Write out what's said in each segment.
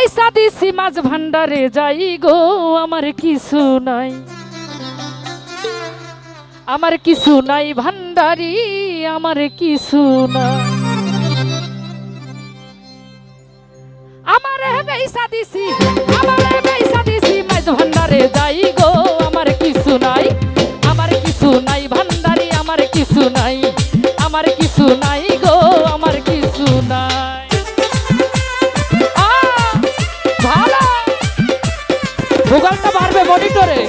বেচা দিছি মাছ ভান্ডারে যাই গো আমার কিছু নাই, আমার কিছু নাই ভান্ডারি আমার কিছু নাই। আমারে বেচা দিছি মাছ ভান্ডারে যাই গো আমার কিছু নাই, আমার কিছু নাই ভান্ডারি আমার কিছু নাই, আমার কিছু নাই গো আমার কিছু নাই। ভালো ভূগোলটা বাড়বে মনিটরে।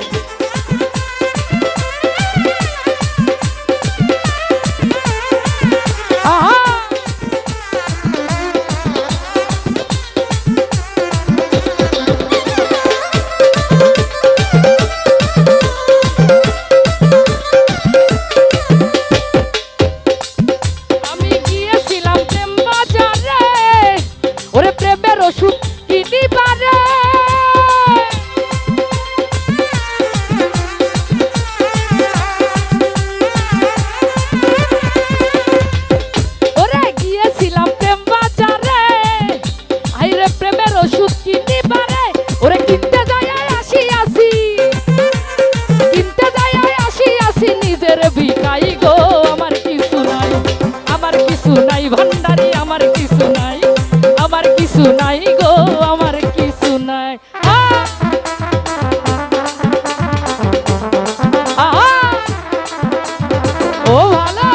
আমি গিয়েছিলাম প্রেম বাজারে, ওরে প্রেমের ওষুধ কিনিবারে। ওরে গিয়েছিলাম প্রেম বাজারে, আইরে প্রেমের ওষুধ কিনিবারে। ওরে কিনতে যাই আসি, কিনতে যাই আসি নিজের বিকাই গো আমার কিছু নাই, আমার কিছু নাই ভান্ডারি আমার কিছু নাই, আমার কিছু নাই গো আমার কিছু নাই। ও ভালো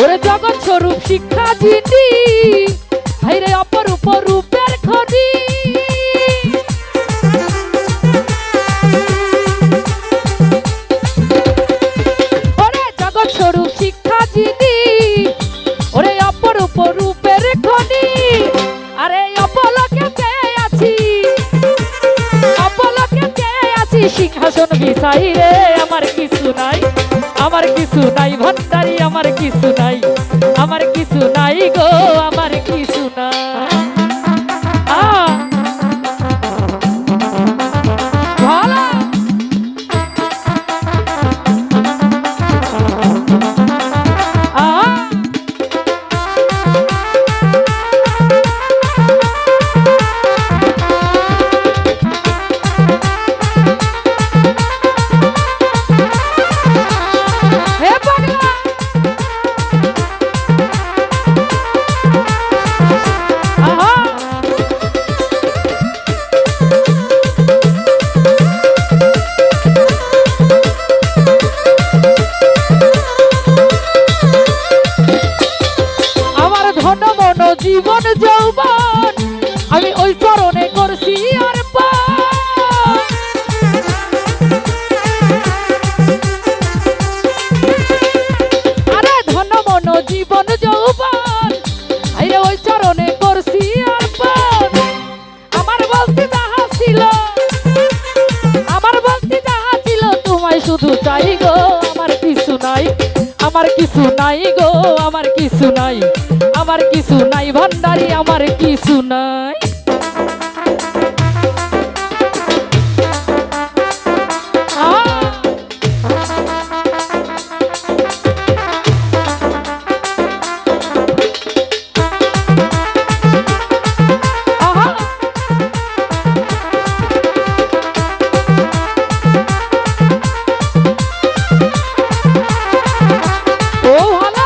ওরে জগৎ স্বরূপ শিক্ষা যিনি, হাইরে অপরূপ রূপের খনি। ওরে জগৎ স্বরূপ শিক্ষা যিনি, ওরে অপরূপ রূপের খনি। আরে অপলকেতে আছি সিংহাসন বিছাই রে আমার কিছু নাই, আমার কিছু নাই ভান্ডারি আমার কিছু নাই, আমার কিছু নাই গো আমার কিছু নাই। ভালো জীবন যৌবন আমি ওই চরণে করছি অর্পণ। আরে ধন মন জীবন যৌবন আরে ওই চরণে করছি অর্পণ। আমার বলতে যাহা ছিল, আমার বলতে যাহা ছিল তোমায় শুধু চাই গো আমার কিছু নাই, আমার কিছু নাই গো আমার কিছু নাই, আমার কিছু নাই ভান্ডারি আমার কিছু নাই। ও ভালো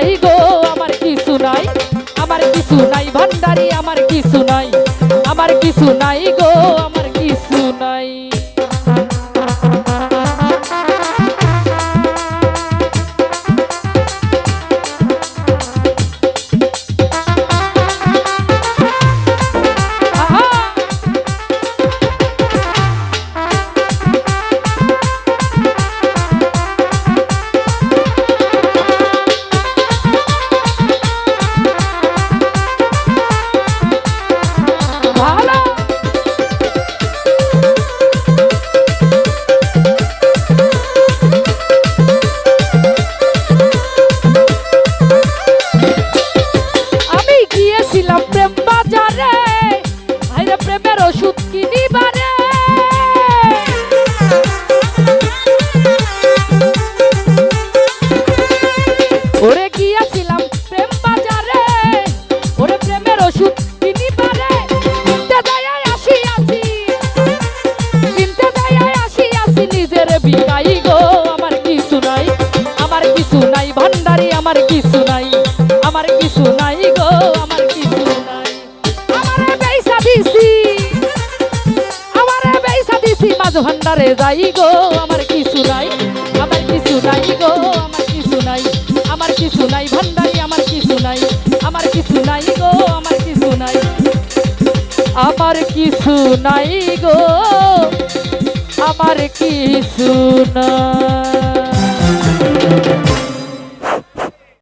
যাই গো আমার কিছু নাই, আমার কিছু নাই ভান্ডারি আমার কিছু নাই, আমার কিছু নাই গো আমার কিছু নাই। ওরে গিয়েছিলাম প্রেম বাজারে, ওরে প্রেমের ওষুধ কিনিবারে, কিনতে যাইয়া আসিয়াছি, কিনতে যাইয়া আসিয়াছি নিজের বিকাই গো আমার কিছু নাই, আমার কিছু নাই ভান্ডারি আমার কিছু নাই, আমার কিছু নাই গো আমার কিছু নাই। আমারে বেইসা দিছি, আমারে বেইসা দিছি মাঝ ভান্ডারে যাই গো আমার কিছু নাই, আমার কিছু নাই গো আমার কিছু নাই, আমার কিছু নাই ভান্ডারি আমার কিছু নাই, আমার কিছু নাই গো আমার কিছু নাই, আমার কিছু নাই গো আমার কিছু নাই।